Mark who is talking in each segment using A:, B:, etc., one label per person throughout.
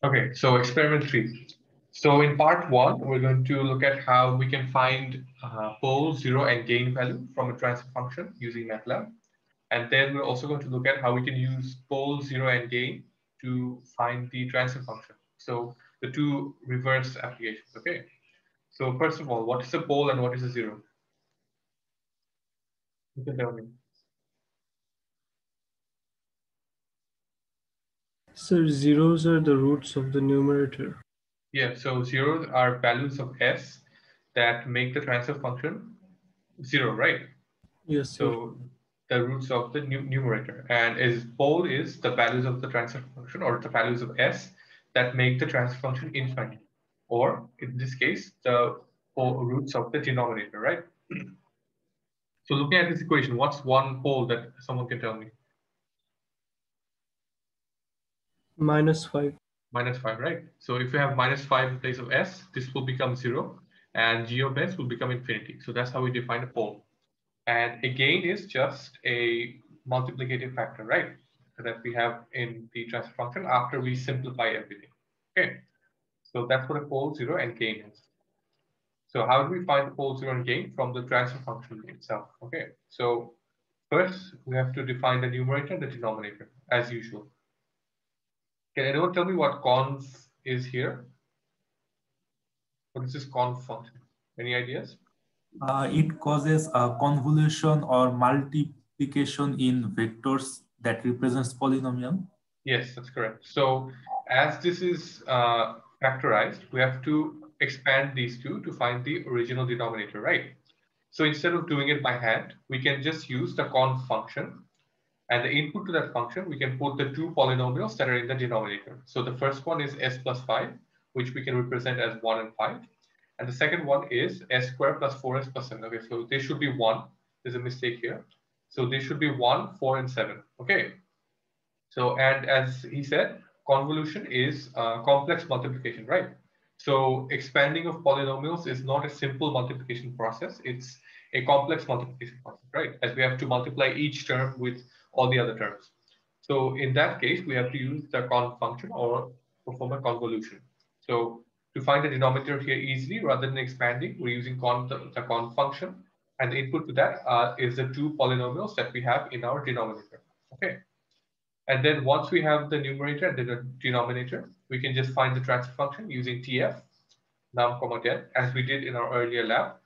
A: Okay, so experiment 3. So in part 1, we're going to look at how we can find pole, zero, and gain value from a transfer function using MATLAB. And then we're also going to look at how we can use pole, zero, and gain to find the transfer function. So the two reverse applications, okay? So first of all, what is a pole and what is a zero? You can tell me.
B: So zeros are the roots of the numerator.
A: Yeah, so zeros are values of s that make the transfer function zero, right?
B: Yes, sir.
A: So the roots of the numerator, and is pole is the values of the transfer function or the values of s that make the transfer function infinite, or in this case, the roots of the denominator, right? So looking at this equation, what's one pole that someone can tell me?
B: -5.
A: -5, right? So if you have -5 in place of s, this will become 0, and g of s will become infinity. So that's how we define a pole. And a gain is just a multiplicative factor, right? That we have in the transfer function after we simplify everything. Okay, so that's what a pole, zero, and gain is. So how do we find the pole, zero, and gain from the transfer function itself? Okay, so first we have to define the numerator and the denominator as usual. Can anyone tell me what conv is here? What is this conv function? Any ideas?
C: It causes a convolution or multiplication in vectors that represents polynomial.
A: Yes, that's correct. So as this is factorized, we have to expand these two to find the original denominator, right? So instead of doing it by hand, we can just use the conv function. And the input to that function, we can put the two polynomials that are in the denominator. So the first one is s plus 5, which we can represent as 1 and 5. And the second one is s squared plus 4s plus 7. Okay, so this should be 1. There's a mistake here. So this should be 1, 4, and 7. Okay. So, and as he said, convolution is complex multiplication, right? So expanding of polynomials is not a simple multiplication process. It's a complex multiplication process, right? As we have to multiply each term with all the other terms. So in that case, we have to use the conv function or perform a convolution. So to find the denominator here easily, rather than expanding, we're using the conv function. And the input to that is the two polynomials that we have in our denominator. Okay. And then once we have the numerator and the denominator, we can just find the transfer function using TF, num, comma, den, as we did in our earlier lab.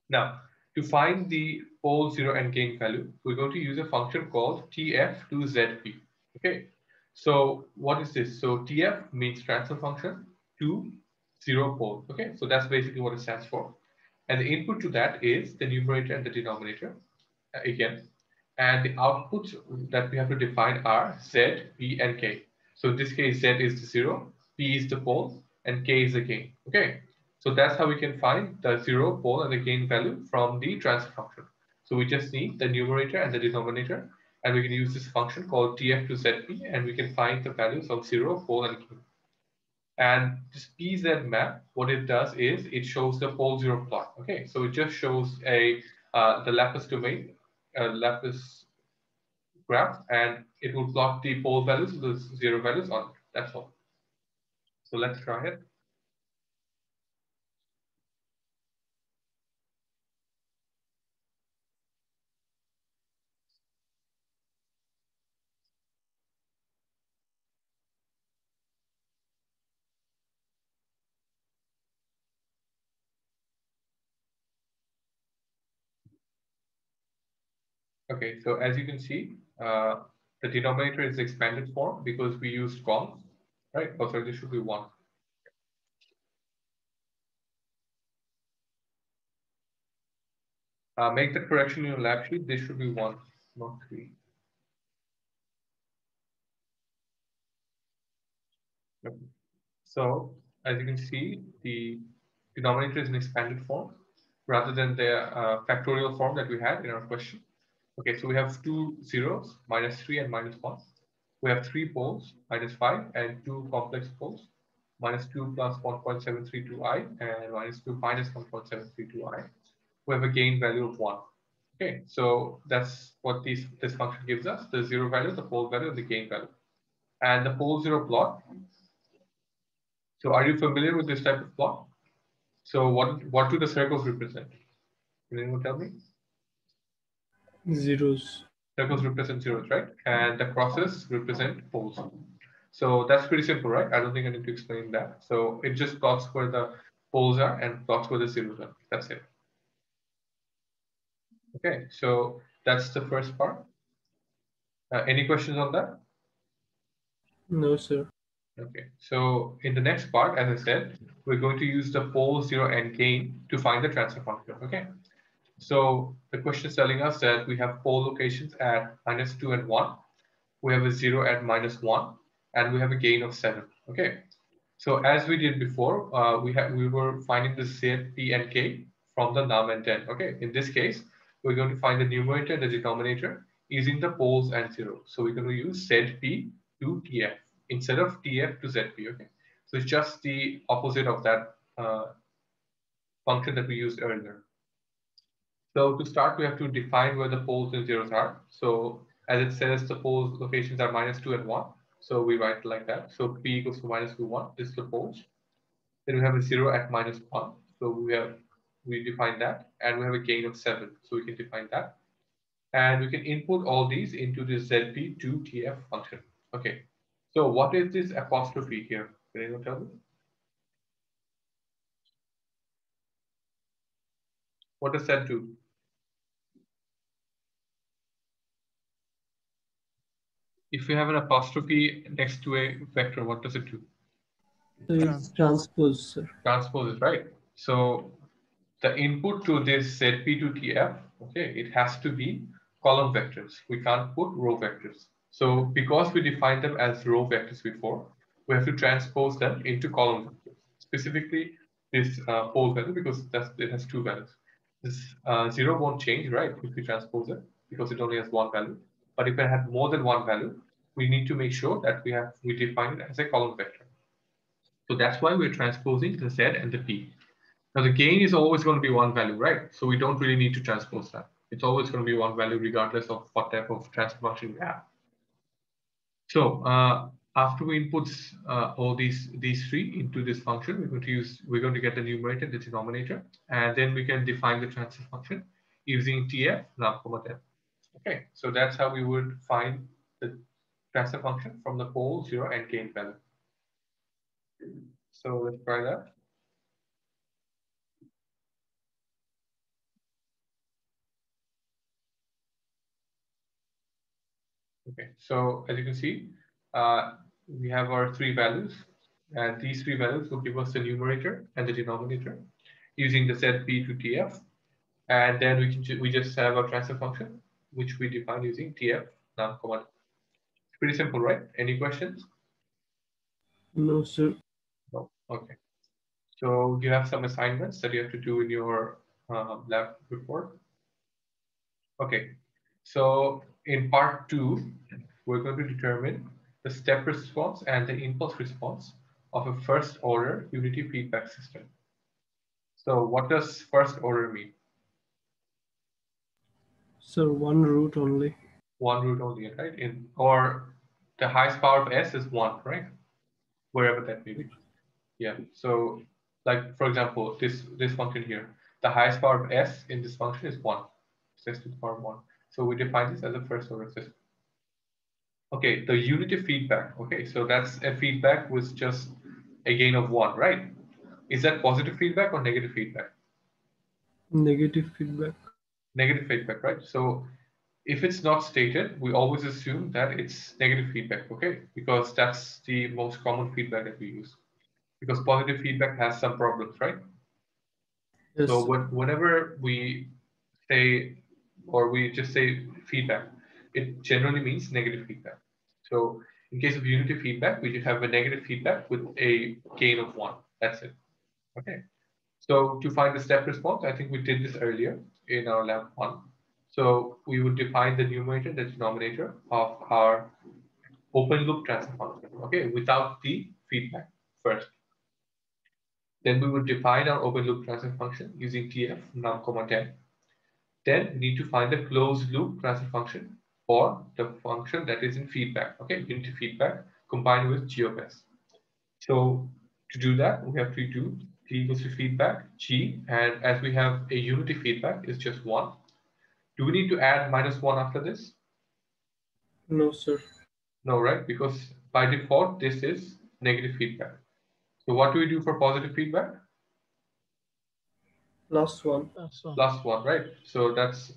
A: Now, to find the pole, zero, and gain value, we're going to use a function called TF to ZP. Okay, so what is this? So TF means transfer function to zero pole. Okay, so that's basically what it stands for. And the input to that is the numerator and the denominator again. And the outputs that we have to define are Z, P, and K. So in this case, Z is the zero, P is the pole, and K is the gain. Okay, so that's how we can find the zero, pole, and the gain value from the transfer function. So we just need the numerator and the denominator, and we can use this function called TF to ZP, and we can find the values of zero, pole, and gain. And this PZ map, what it does is it shows the pole zero plot. Okay, so it just shows a the Laplace domain, Laplace graph, and it will plot the pole values, the zero values on it. That's all. So let's try it. Okay, so as you can see, the denominator is expanded form because we used conv, right? Oh, sorry, this should be 1. Make the correction in your lab sheet. This should be 1, not 3. Okay. So as you can see, the denominator is an expanded form rather than the factorial form that we had in our question. Okay, so we have two zeros, -3 and -1. We have three poles, -5, and two complex poles, -2 plus 1.732i and -2 minus 1.732i. We have a gain value of 1. Okay, so that's what this function gives us, the zero value, the pole value, and the gain value. And the pole zero plot So are you familiar with this type of plot? So what do the circles represent? Can anyone tell me?
B: Zeros.
A: Circles represent zeros, right? And the crosses represent poles. So that's pretty simple, right? I don't think I need to explain that. So it just plots where the poles are and plots where the zeros are. That's it. Okay, so that's the first part. Any questions on that?
B: No, sir.
A: Okay, so in the next part, as I said, we're going to use the pole, zero, and gain to find the transfer function. Okay, so the question is telling us that we have pole locations at -2 and 1. We have a 0 at -1, and we have a gain of 7. Okay, so as we did before, we were finding the Z, P, and K from the num and 10. Okay, in this case, we're going to find the numerator and the denominator using the poles and 0. So we're going to use ZP to TF instead of TF to ZP. Okay, so it's just the opposite of that function that we used earlier. So to start, we have to define where the poles and zeros are. So as it says, the poles locations are -2 and 1. So we write like that. So P equals to -2, 1. This is the poles. Then we have a 0 at -1. So we define that. And we have a gain of 7. So we can define that. And we can input all these into the ZP2TF function. Okay. So what is this apostrophe here? Can anyone tell me? What does that do? If you have an apostrophe next to a vector, what does it do?
B: So it's transpose, sir.
A: Transpose is right. So the input to this ZP to TF, okay, it has to be column vectors. We can't put row vectors. So because we defined them as row vectors before, we have to transpose them into column vectors. Specifically, this pole value, because it has two values. This 0 won't change, right, if we transpose it, because it only has one value. But if it had more than one value, we need to make sure that we define it as a column vector. So that's why we're transposing the Z and the P. Now the gain is always going to be one value, right? So we don't really need to transpose that. It's always going to be one value regardless of what type of transfer function we have. So after we input all these three into this function, we're going to get the numerator, the denominator, and then we can define the transfer function using TF num, 10. Okay, so that's how we would find the transfer function from the pole, 0, and gain value. So let's try that. Okay, so as you can see, we have our three values, and these three values will give us the numerator and the denominator using the ZP to TF, and then we just have a transfer function which we define using TF num command. Pretty simple, right? Any questions?
B: No, sir.
A: No. Okay. So you have some assignments that you have to do in your lab report. Okay. So in part 2, we're going to determine the step response and the impulse response of a first order unity feedback system. So what does first order mean?
B: Sir, one root only.
A: One root only, right? Or the highest power of S is 1, right? Wherever that may be. Yeah. So like, for example, this function here, the highest power of S in this function is 1. S to the power of 1. So we define this as a first order system. Okay, the unity feedback. Okay, so that's a feedback with just a gain of 1, right? Is that positive feedback or negative feedback?
B: Negative feedback.
A: Negative feedback, right? So if it's not stated, we always assume that it's negative feedback, okay? Because that's the most common feedback that we use. Because positive feedback has some problems, right?
B: Yes.
A: So whenever we say, or we just say feedback, it generally means negative feedback. So in case of unity feedback, we just have a negative feedback with a gain of 1. That's it. Okay. So to find the step response, I think we did this earlier in our lab 1. So we would define the numerator, the denominator of our open loop transfer function, okay, without the feedback first. Then we would define our open loop transfer function using TF num, 10. Then we need to find the closed loop transfer function for the function that is in feedback, okay, unity feedback combined with G of S. So To do that, we have to do t equals to feedback g, and as we have a unity feedback, it's just 1. Do we need to add -1 after this?
B: No, sir.
A: No, right? Because by default, this is negative feedback. So what do we do for positive feedback?
B: Last one.
A: +1, right? So that's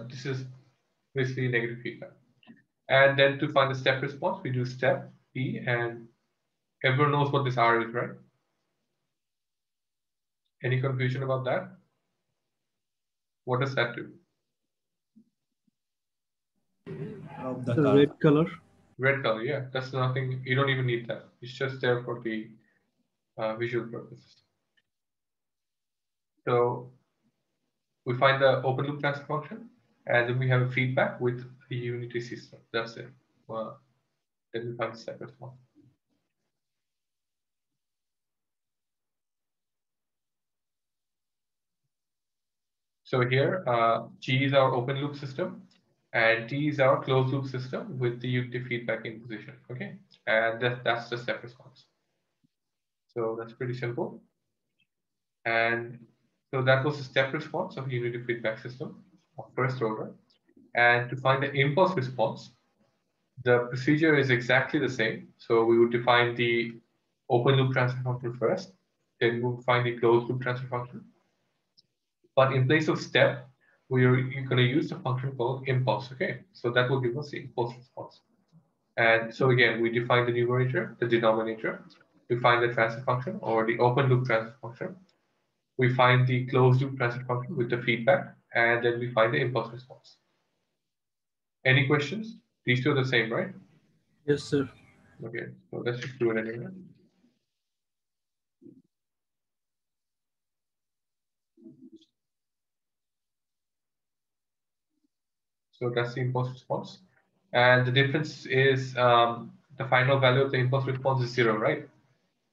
A: this is basically negative feedback. And then to find the step response, we do step p, and everyone knows what this r is, right? Any confusion about that? What does that do?
C: Of the
B: The
C: curve.
B: red color.
A: Red color, yeah. That's nothing. You don't even need that. It's just there for the visual purposes. So we find the open loop transfer function, and then we have a feedback with a unity system. That's it. Then we find the step response. So here, G is our open loop system, and T is our closed loop system with the unity feedback in position. Okay, and that's the step response. So that's pretty simple. And so that was the step response of unity feedback system of first order. And to find the impulse response, the procedure is exactly the same. So we would define the open loop transfer function first, then we would find the closed loop transfer function. But in place of step, we are going to use the function called impulse. Okay, so that will give us the impulse response. And so again, we define the numerator, the denominator. We find the transfer function or the open loop transfer function. We find the closed loop transfer function with the feedback, and then we find the impulse response. Any questions? These two are the same, right?
B: Yes, sir.
A: Okay, so let's just do it anyway. So that's the impulse response. And the difference is the final value of the impulse response is 0, right?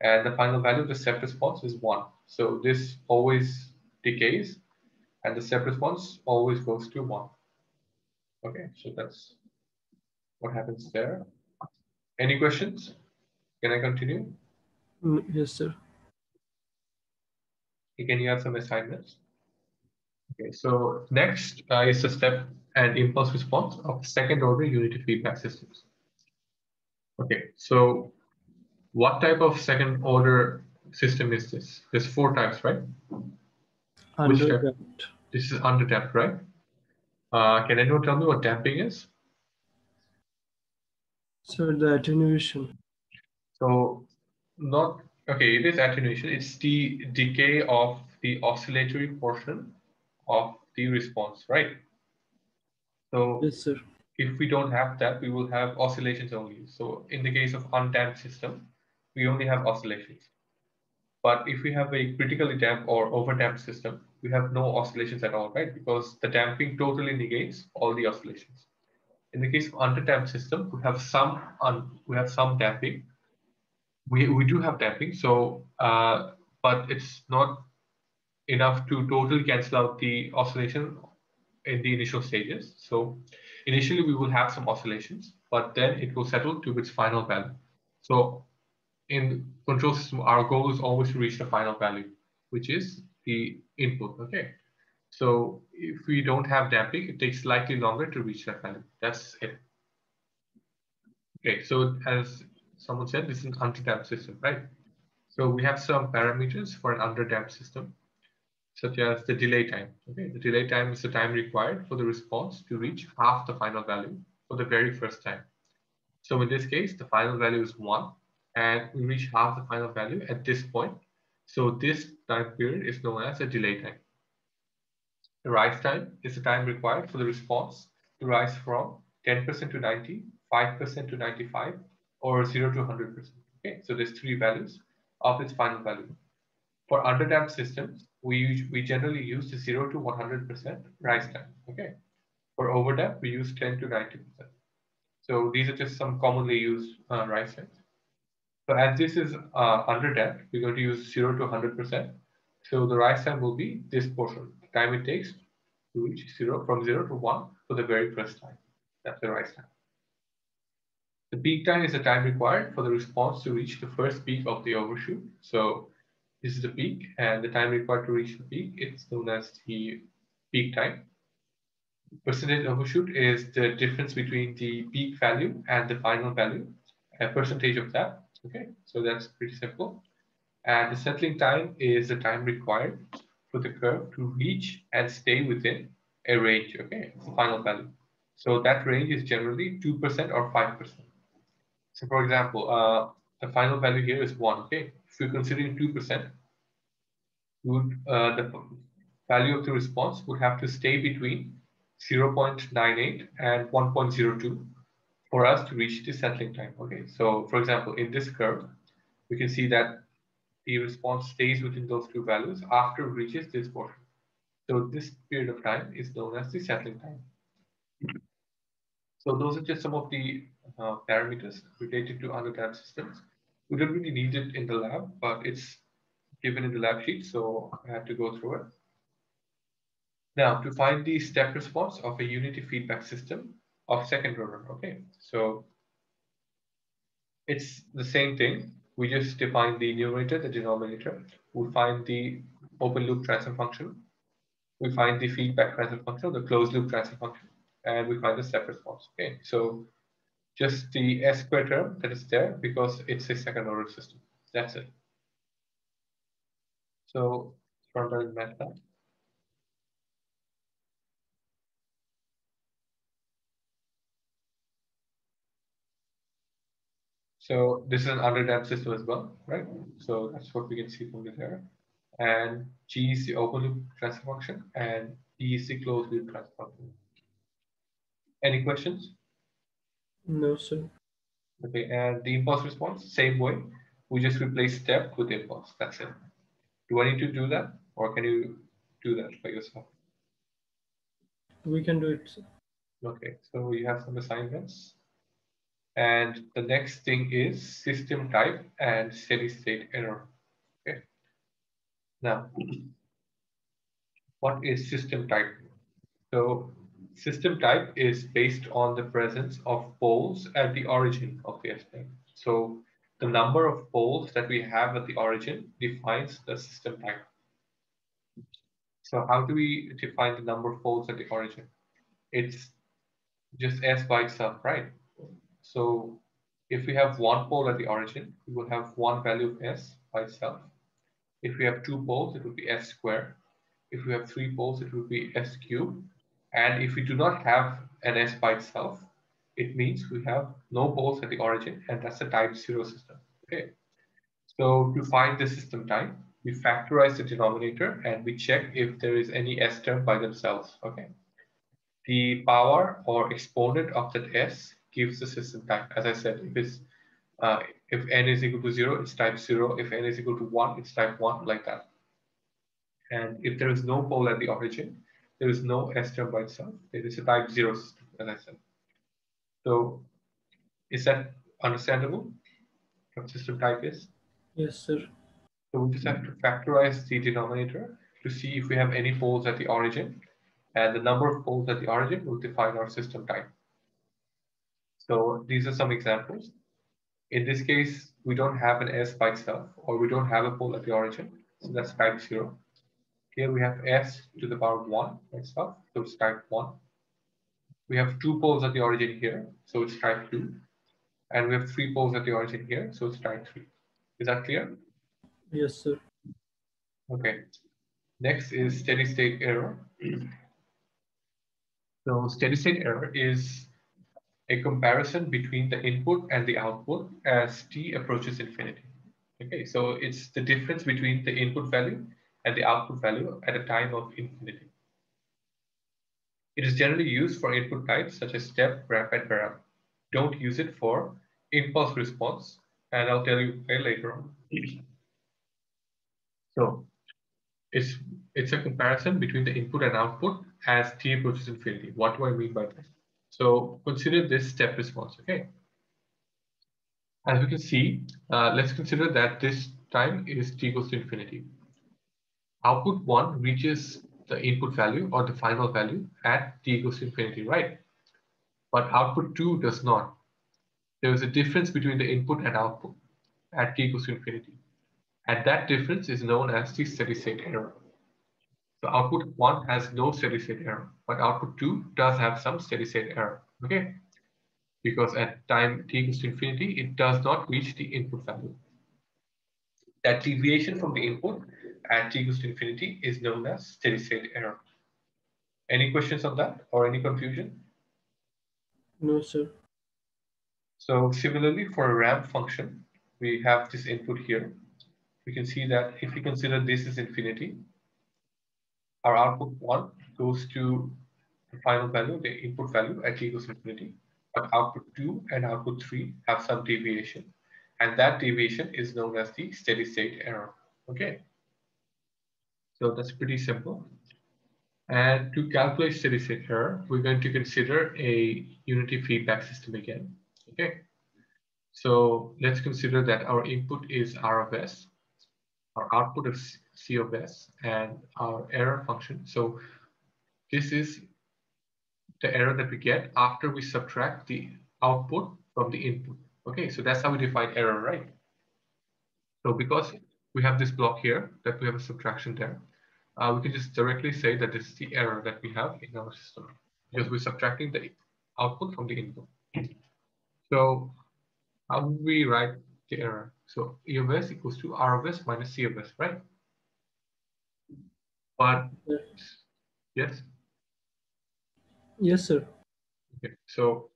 A: And the final value of the step response is 1. So this always decays, and the step response always goes to 1. Okay, so that's what happens there. Any questions? Can I continue?
B: Yes, sir.
A: Can you have some assignments? Okay, so next is the step and impulse response of second order unity feedback systems. Okay, so what type of second order system is this? There's 4 types, right? Which type?
B: Underdamped.
A: This is underdamped, right? Can anyone tell me what damping is?
B: Sir, the attenuation.
A: So not, okay, it is attenuation. It's the decay of the oscillatory portion of the response, right? So
B: Yes, sir.
A: if we don't have that, we will have oscillations only. So in the case of undamped system, we only have oscillations. But if we have a critically damped or overdamped system, we have no oscillations at all, right? Because the damping totally negates all the oscillations. In the case of underdamped system, we have some damping. We do have damping, so but it's not enough to totally cancel out the oscillation in the initial stages. So initially we will have some oscillations, but then it will settle to its final value. So in control system, our goal is always to reach the final value, which is the input. Okay. So if we don't have damping, it takes slightly longer to reach that value. That's it. Okay. So as someone said, this is an underdamped system, right? So we have some parameters for an underdamped system, such as the delay time. Okay, the delay time is the time required for the response to reach half the final value for the very first time. So in this case, the final value is 1, and we reach half the final value at this point. So this time period is known as a delay time. The rise time is the time required for the response to rise from 10% to 90, 5% to 95, or 0 to 100%. Okay, so there's 3 values of its final value. For underdamped systems, we generally use the 0 to 100% rise time. Okay. For overdamped, we use 10 to 90%. So these are just some commonly used rise times. So as this is underdamped, we're going to use 0 to 100%. So the rise time will be this portion, the time it takes to reach 0 from 0 to 1 for the very first time. That's the rise time. The peak time is the time required for the response to reach the first peak of the overshoot. So this is the peak, and the time required to reach the peak, it's known as the peak time. Percentage overshoot is the difference between the peak value and the final value, a percentage of that. Okay, so that's pretty simple. And the settling time is the time required for the curve to reach and stay within a range. Okay, it's the final value. So that range is generally 2% or 5%. So for example, the final value here is 1. Okay, if you're considering 2%, the value of the response would have to stay between 0.98 and 1.02 for us to reach the settling time. Okay, so for example, in this curve, we can see that the response stays within those two values after it reaches this portion. So this period of time is known as the settling time. So those are just some of the parameters related to underdamped systems. We don't really need it in the lab, but it's given in the lab sheet, so I had to go through it. Now, to find the step response of a unity feedback system of second order, okay? So it's the same thing. We just define the numerator, the denominator. We find the open loop transfer function. We find the feedback transfer function, the closed loop transfer function, and we find the step response, okay? So just the S square term that is there because it's a second order system. That's it. So from the MATLAB. So this is an underdamped system as well, right? So that's what we can see from there. And G is the open loop transfer function and E is the closed loop transfer function. Any questions?
B: No, sir.
A: Okay, and the impulse response, same way. We just replace step with impulse. That's it. Do I need to do that, or can you do that by yourself?
B: We can do it, sir.
A: Okay, so you have some assignments. And the next thing is system type and steady state error. Okay. Now, what is system type? So system type is based on the presence of poles at the origin of the S-plane. So the number of poles that we have at the origin defines the system type. So how do we define the number of poles at the origin? It's just S by itself, right? So if we have one pole at the origin, we will have one value of S by itself. If we have two poles, it will be S squared. If we have three poles, it will be S cubed. And if we do not have an S by itself, it means we have no poles at the origin, and that's a type 0 system. Okay. So to find the system type, we factorize the denominator and we check if there is any S term by themselves. Okay. The power or exponent of that S gives the system type. As I said, if n is equal to 0, it's type 0. If n is equal to 1, it's type 1, like that. And if there is no pole at the origin, there is no S term by itself. It is a type 0 system, as I said. So is that understandable? What system type is?
B: Yes, sir.
A: So we just have to factorize the denominator to see if we have any poles at the origin. And the number of poles at the origin will define our system type. So these are some examples. In this case, we don't have an S by itself, or we don't have a pole at the origin. So that's type 0. Here we have S to the power 1 by itself, so it's type 1. We have two poles at the origin here, so it's type 2. And we have three poles at the origin here, so it's type 3. Is that clear?
B: Yes, sir.
A: Okay. Next is steady state error. So steady state error is a comparison between the input and the output as t approaches infinity. Okay, so it's the difference between the input value and the output value at a time of infinity. It is generally used for input types such as step, ramp, and param. Don't use it for impulse response, and I'll tell you why later on. So it's a comparison between the input and output as t approaches infinity. What do I mean by this? So consider this step response, okay? As we can see, let's consider that this time is t equals to infinity. Output 1 reaches the input value or the final value at t equals to infinity, right? But output 2 does not. there is a difference between the input and output at t equals to infinity. And that difference is known as the steady state error. So output 1 has no steady state error, but output 2 does have some steady state error, okay? Because at time t equals to infinity, it does not reach the input value. That deviation from the input at t equals to infinity is known as steady state error. Any questions on that or any confusion?
B: No, sir.
A: So similarly for a ramp function, we have this input here. We can see that if we consider this is infinity, our output 1 goes to the final value, the input value at t equals to infinity, but output 2 and output 3 have some deviation, and that deviation is known as the steady state error. Okay, so that's pretty simple. And to calculate steady state error, we're going to consider a unity feedback system again. Okay, so let's consider that our input is R of S, our output is C of S, and our error function. So this is the error that we get after we subtract the output from the input. Okay, so that's how we define error, right? So because we have this block here, that we have a subtraction there, we can just directly say that this is the error that we have in our system because we're subtracting the output from the input. So how do we write the error? So E of S equals to R of S minus C of S, right? But yes.
B: Yes, sir.
A: Okay, so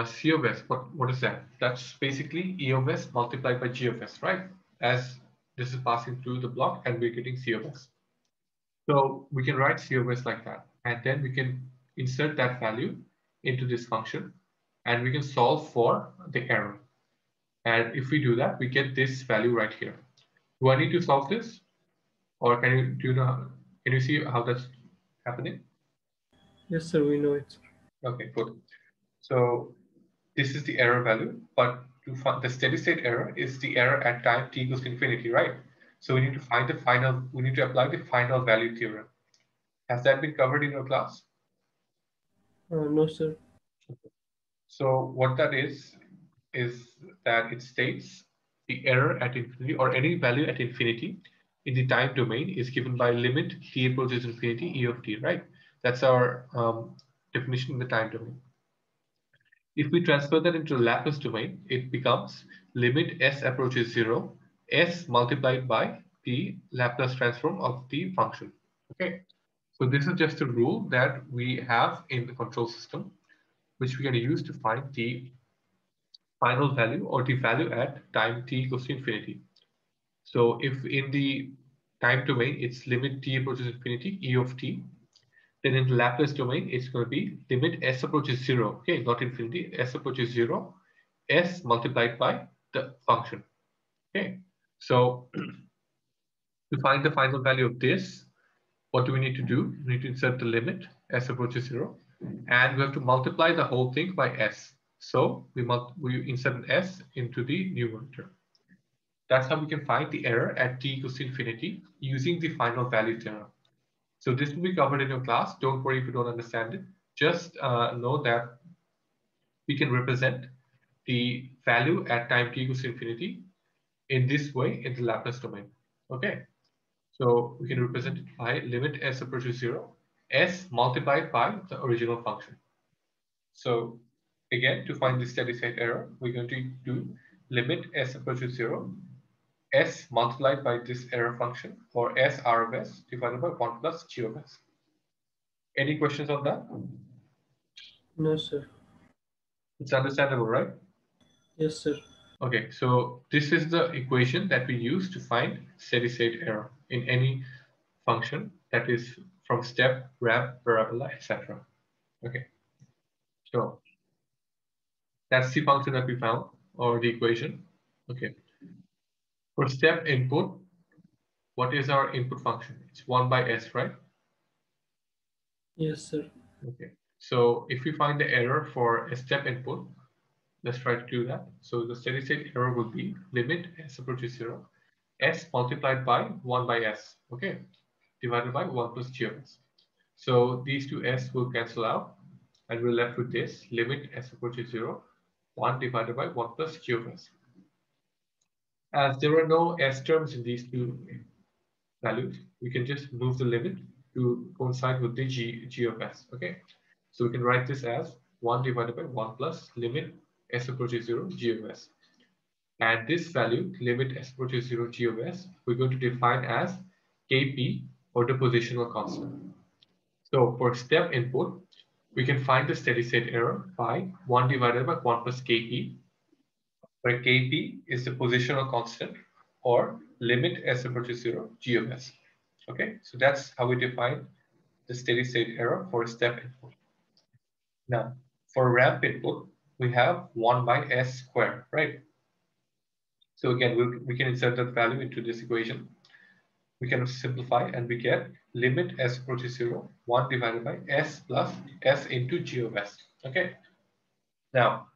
A: C of S, what is that? That's basically E of S multiplied by G of S, right? As this is passing through the block and we're getting C of S. So we can write C of S like that. And then we can insert that value into this function and we can solve for the error. And if we do that, we get this value right here. Do I need to solve this? Or can you see how that's happening?
B: Yes, sir. We know it.
A: Okay, good. So this is the error value, but to find the steady state error is the error at time t equals to infinity, right? So we need to find the final, we need to apply the final value theorem. Has that been covered in your class?
B: No, sir.
A: So what that is that it states the error at infinity or any value at infinity in the time domain is given by limit t approaches infinity e of t, right? That's our definition in the time domain. If we transfer that into the Laplace domain, it becomes limit s approaches 0, s multiplied by the Laplace transform of the function. Okay, so this is just a rule that we have in the control system, which we can use to find the final value or the value at time t equals to infinity. So if in the time domain, it's limit t approaches infinity, e of t, then in the Laplace domain, it's going to be limit s approaches 0, okay, not infinity, s approaches 0, s multiplied by the function, okay? So to find the final value of this, what do we need to do? We need to insert the limit, s approaches 0, and we have to multiply the whole thing by s. So we insert an s into the numerator. That's how we can find the error at t equals to infinity using the final value theorem. So this will be covered in your class. Don't worry if you don't understand it. Just know that we can represent the value at time t equals to infinity in this way in the Laplace domain. Okay, so we can represent it by limit s approaches 0, s multiplied by the original function. So again, to find the steady state error, we're going to do limit s approaches 0, s multiplied by this error function, or s r of s divided by 1 plus g of s. Any questions on that?
B: No, sir.
A: It's understandable, right?
B: Yes, sir.
A: Okay, so this is the equation that we use to find steady state error in any function that is from step, ramp, parabola, etc. Okay, so that's the function that we found, or the equation. Okay, for step input, what is our input function? It's 1 by s, right?
B: Yes, sir.
A: Okay, so if we find the error for a step input, let's try to do that. So the steady state error would be limit s approaches 0, s multiplied by 1 by s, okay, divided by 1 plus g of s. So these two s will cancel out and we're left with this limit s approaches 0, 1 divided by 1 plus g of s. As there are no s terms in these two values, we can just move the limit to coincide with the g of s. Okay, so we can write this as 1 divided by 1 plus limit s approaches 0 g of s. And this value, limit s approaches 0 g of s, we're going to define as kp, or the positional constant. So for step input, we can find the steady state error by 1 divided by 1 plus kp, where kp is the positional constant, or limit s approaches 0 g of s. Okay, so that's how we define the steady state error for step input. Now, for ramp input, we have 1 by s squared, right? So again, we can insert that value into this equation. We can simplify and we get limit s approaches 0, 1 divided by s plus s into g of s. Okay. Now,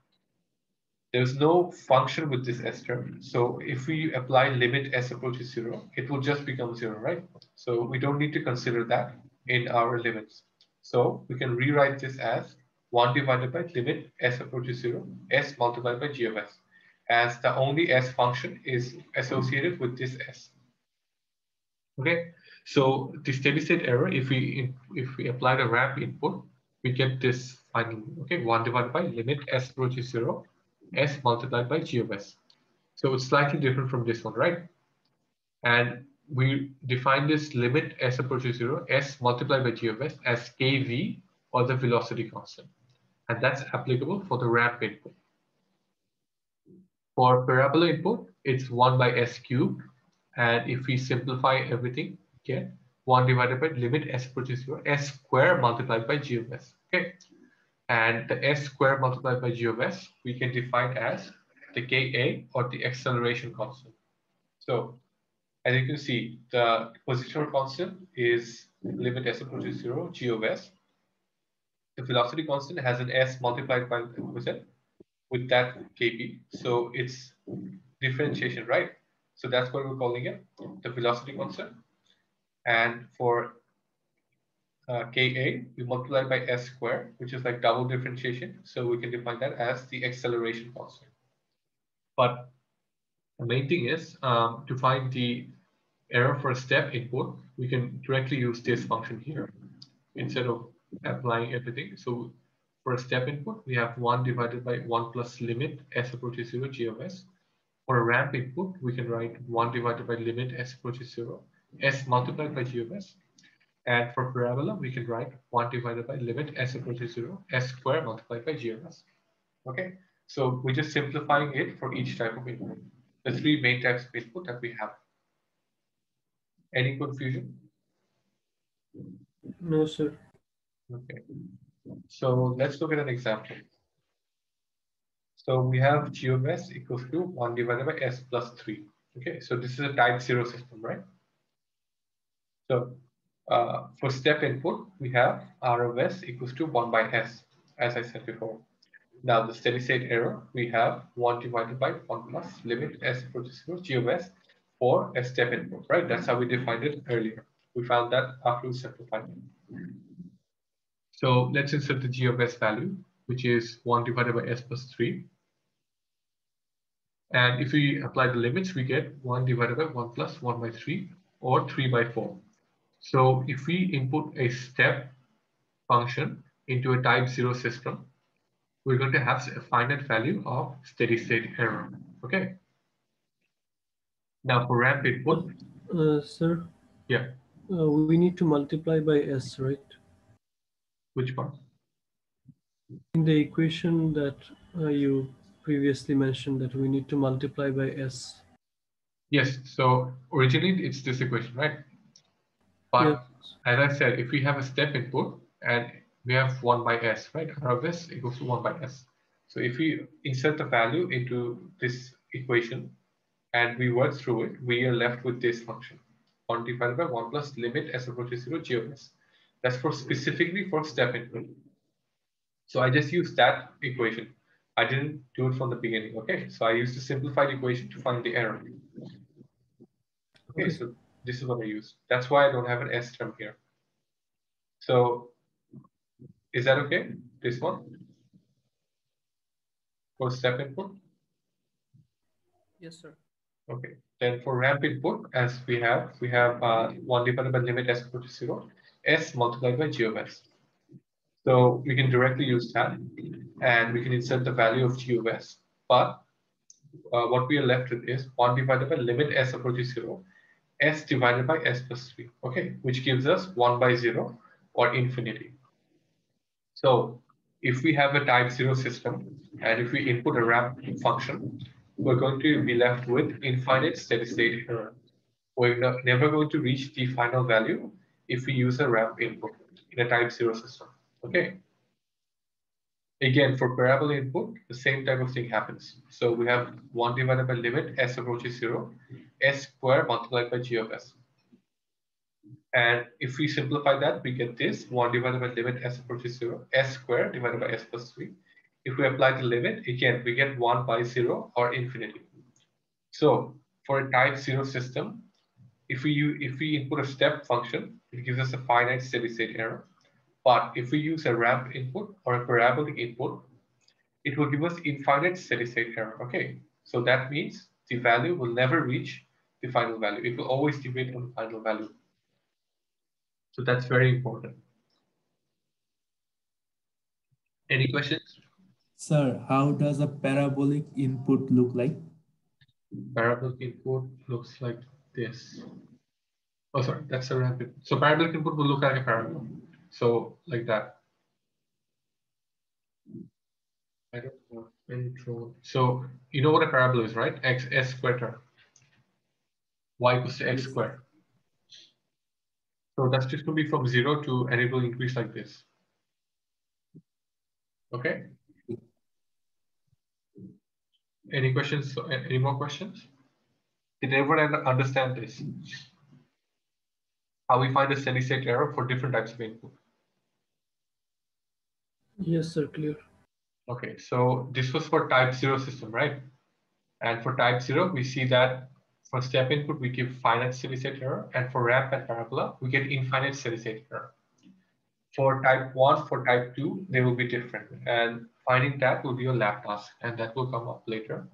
A: there's no function with this s term. So if we apply limit s approaches 0, it will just become 0, right? So we don't need to consider that in our limits. So we can rewrite this as 1 divided by limit s approaches 0, s multiplied by g of s, as the only s function is associated with this s. Okay, so the steady state error, if we apply the ramp input, we get this final. Okay, 1 divided by limit s approaches 0, s multiplied by g of s. So it's slightly different from this one, right? And we define this limit s approaches 0, s multiplied by g of s, as kv, or the velocity constant. And that's applicable for the ramp input. For parabola input, it's 1 by s cubed. And if we simplify everything, get 1 divided by limit s approaches 0, s square multiplied by g of s. Okay. And the s square multiplied by g of s, we can define as the Ka, or the acceleration constant. So as you can see, the positional constant is limit s approaches 0, g of s. The velocity constant has an s multiplied by with that Kp. So it's differentiation, right? So that's what we're calling it, the velocity constant. And for Ka, we multiply by s squared, which is like double differentiation. So we can define that as the acceleration constant. But the main thing is to find the error for step input, we can directly use this function here instead of applying everything. So for a step input, we have 1 divided by 1 plus limit s approaches 0 g of s. For a ramp input, we can write 1 divided by limit s approaches 0, s multiplied by g of s. And for parabola, we can write 1 divided by limit s approaches 0, s squared multiplied by g of s. Okay, so we're just simplifying it for each type of input, the 3 main types of input that we have. Any confusion?
B: No, sir.
A: Okay, so let's look at an example. So we have g of s equals to 1 divided by s plus 3. Okay, so this is a type 0 system, right? So for step input, we have r of s equals to 1 by s, as I said before. Now the steady state error, we have 1 divided by 1 plus limit s approaches 0 g of s for a step input, right? That's how we defined it earlier. We found that after we simplified it. So let's insert the g of s value, which is 1 divided by s plus 3. And if we apply the limits, we get 1 divided by 1 plus 1 by 3, or 3 by 4. So if we input a step function into a type 0 system, we're going to have a finite value of steady state error. Okay. Now for ramp input.
B: Sir?
A: Yeah.
B: We need to multiply by s, right?
A: Which part?
B: In the equation that you previously mentioned, that we need to multiply by s.
A: Yes, so originally it's this equation, right? But
B: yes.
A: As I said, if we have a step input and we have 1 by s, right? R of s equals to 1 by s. So if we insert the value into this equation and we work through it, we are left with this function, 1 divided by 1 plus limit s approaches 0 g of s. That's for specifically for step input. So I just used that equation. I didn't do it from the beginning, okay? So I used a simplified equation to find the error. Okay, so this is what I use. That's why I don't have an S term here. So is that okay? This one? for step input?
B: Yes, sir.
A: Okay. Then for ramp input, as we have 1 divided by limit s equal to 0, s multiplied by g of s. So we can directly use that, and we can insert the value of g of s. But what we are left with is 1 divided by limit s approaches 0, s divided by s plus 3, okay, which gives us 1 by 0 or infinity. So if we have a type 0 system, and if we input a ramp function, we're going to be left with infinite steady state error. We're never going to reach the final value if we use a ramp input in a type 0 system, okay? Again, for parabola input, the same type of thing happens. So we have 1 divided by limit s approaches 0, s squared multiplied by g of s. And if we simplify that, we get this 1 divided by limit s approaches 0, s squared divided by s plus 3. If we apply the limit, again, we get 1 by 0 or infinity. So for a type 0 system, if we input a step function, it gives us a finite steady state error. But if we use a ramp input or a parabolic input, it will give us infinite steady state error. Okay, so that means the value will never reach the final value. It will always deviate from the final value. So that's very important. Any questions?
C: Sir, how does a parabolic input look like?
A: Parabolic input looks like this. Oh, sorry, that's a ramp input. So parabolic input will look like a parabola. So like that. I don't know. Control. So you know what a parabola is, right? S squared term. Y equals to x squared. So that's just going to be from 0 to, and it will increase like this. Okay. Any questions? Any more questions? Did everyone understand this? How we find a steady state error for different types of input?
B: Yes, sir, clear.
A: Okay, so this was for type 0 system, right? And for type 0, we see that for step input, we give finite steady state error, and for ramp and parabola, we get infinite steady state error. For type 1, for type 2, they will be different, and finding that will be your lab task, and that will come up later.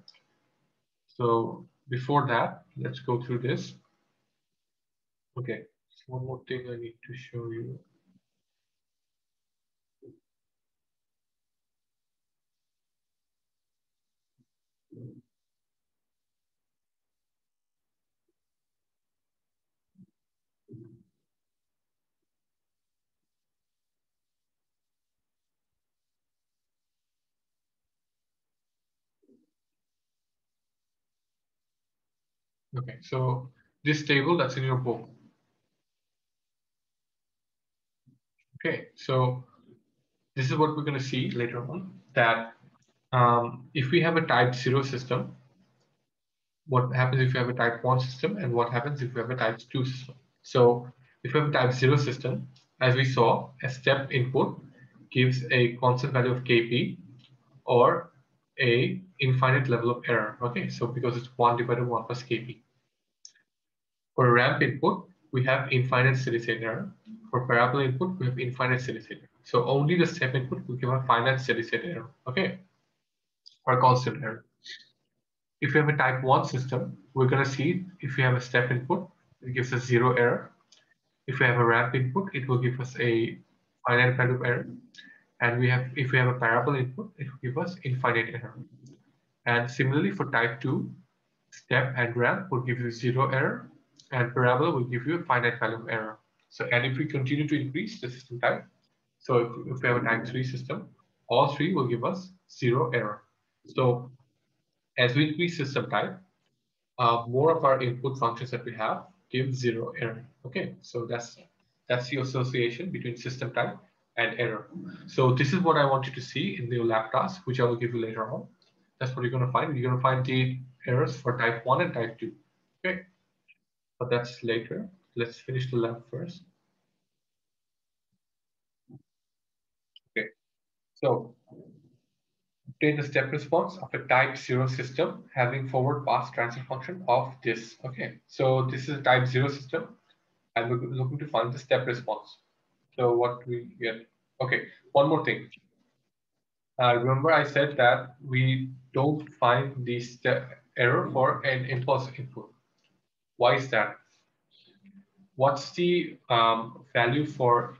A: So before that, let's go through this. Okay, so one more thing I need to show you. Okay, so this table that's in your book. Okay, so this is what we're going to see later on, that if we have a type 0 system, what happens if you have a type 1 system, and what happens if you have a type 2 system. So if you have a type 0 system, as we saw, a step input gives a constant value of Kp or a infinite level of error. Okay, so because it's 1 divided by 1 plus Kp. For ramp input, we have infinite steady state error. For parabola input, we have infinite steady state error. So only the step input will give a finite steady state error, okay, or constant error. If you have a type 1 system, we're going to see if you have a step input, it gives us 0 error. If we have a ramp input, it will give us a finite value of error. And if we have a parabola input, it will give us infinite error. And similarly for type 2, step and ramp will give you 0 error, and parabola will give you a finite value of error. So, and if we continue to increase the system type, so if we have a type 3 system, all three will give us 0 error. So as we increase system type, more of our input functions that we have give 0 error. Okay, so that's the association between system type and error. So this is what I want you to see in the lab task, which I will give you later on. That's what you're going to find. You're going to find the errors for type 1 and type 2. Okay, but that's later. Let's finish the lab first. Okay, so obtain the step response of a type 0 system having forward pass transfer function of this. Okay, so this is a type 0 system, and we're looking to find the step response. So what we get? Okay, one more thing. Remember I said that we don't find the error for an impulse input. Why is that? What's the value for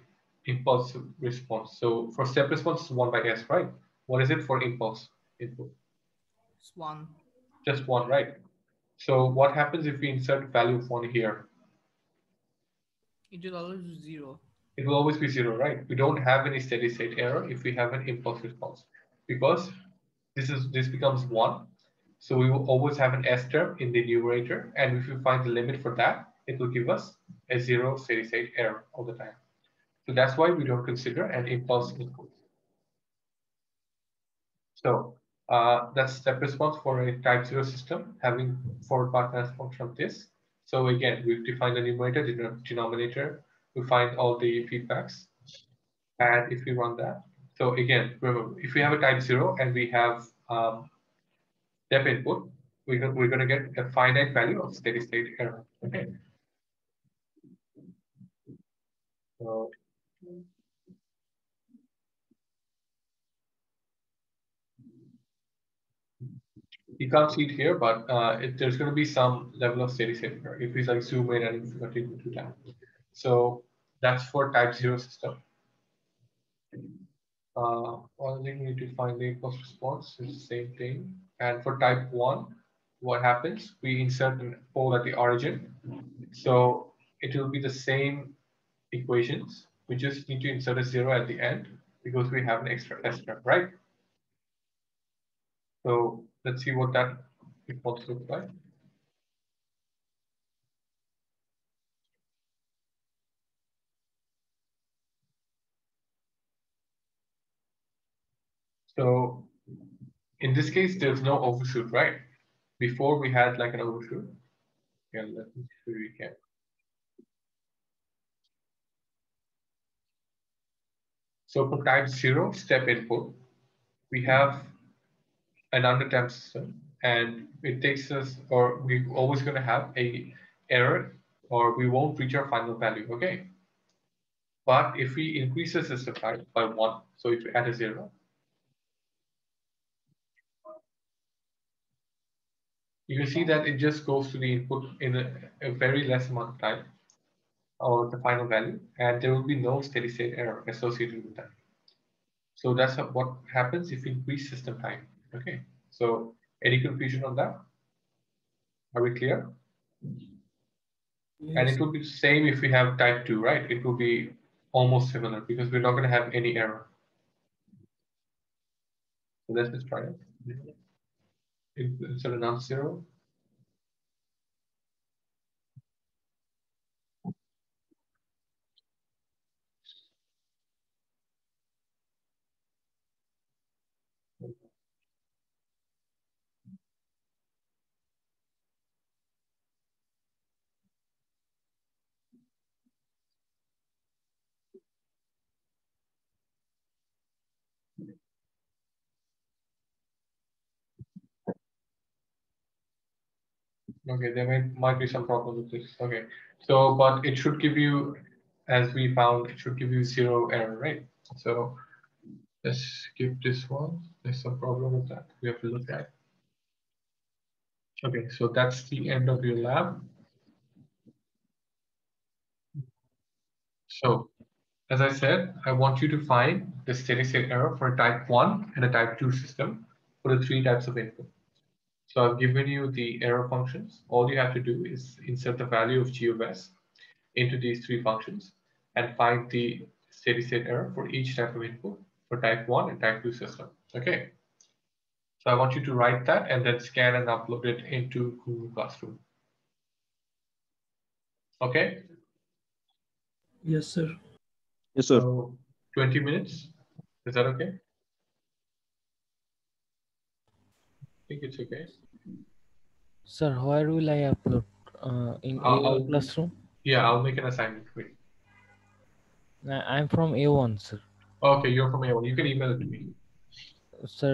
A: impulse response? So for step response, it's 1 by S, right? What is it for impulse input?
D: It's 1.
A: Just 1, right? So what happens if we insert value of 1 here?
D: It will always be 0.
A: It will always be 0, right? We don't have any steady state error if we have an impulse response, because this becomes 1. So we will always have an S term in the numerator, and if we find the limit for that, it will give us a 0 steady state error all the time. So that's why we don't consider an impulse input. So that's step response for a type 0 system having forward path transform from this. So again, we've defined the numerator, denominator, we find all the feedbacks. And if we run that, so again, remember, if we have a type 0 and we have step input, we're going to get a finite value of steady state error. Okay. So you can't see it here, but there's going to be some level of steady state error if we like zoom in and if we continue to that. So that's for type 0 system. One thing we need to find the impulse response is the same thing. And for type 1, what happens? We insert a pole at the origin. So it will be the same equations. We just need to insert a 0 at the end because we have an extra S term, right? So let's see what that impulse looks like. So in this case, there's no overshoot, right? Before we had like an overshoot. Yeah, let me see if we can. So for type 0 step input, we have an underdamped system, and it takes us, or we're always going to have a error, or we won't reach our final value, okay? But if we increase the system type by 1, so if we add a 0, you can see that it just goes to the input in a very less amount of time, or the final value, and there will be no steady state error associated with that. So that's what happens if we increase system time, okay? So any confusion on that? Are we clear?
B: Yes.
A: And it will be the same if we have type 2, right? It will be almost similar because we're not going to have any error. So let's just try it. Insert a non-zero. Okay, there might be some problem with this. Okay, so but it should give you, as we found, it should give you 0 error, right? So let's skip this one. There's some problem with that. We have to look at. Okay, so that's the end of your lab. So as I said, I want you to find the steady state error for a type 1 and a type 2 system for the 3 types of input. So I've given you the error functions. All you have to do is insert the value of G of S into these 3 functions and find the steady state error for each type of input for type 1 and type 2 system. Okay. So I want you to write that and then scan and upload it into Google Classroom. Okay.
B: Yes, sir.
E: Yes, sir.
A: So 20 minutes. Is that okay? I think it's okay.
F: Sir, where will I upload? In A1 Classroom?
A: Yeah, I'll make an assignment for you.
F: I'm from A1, sir.
A: Okay, you're from A1. You can email it to me.
F: Sir,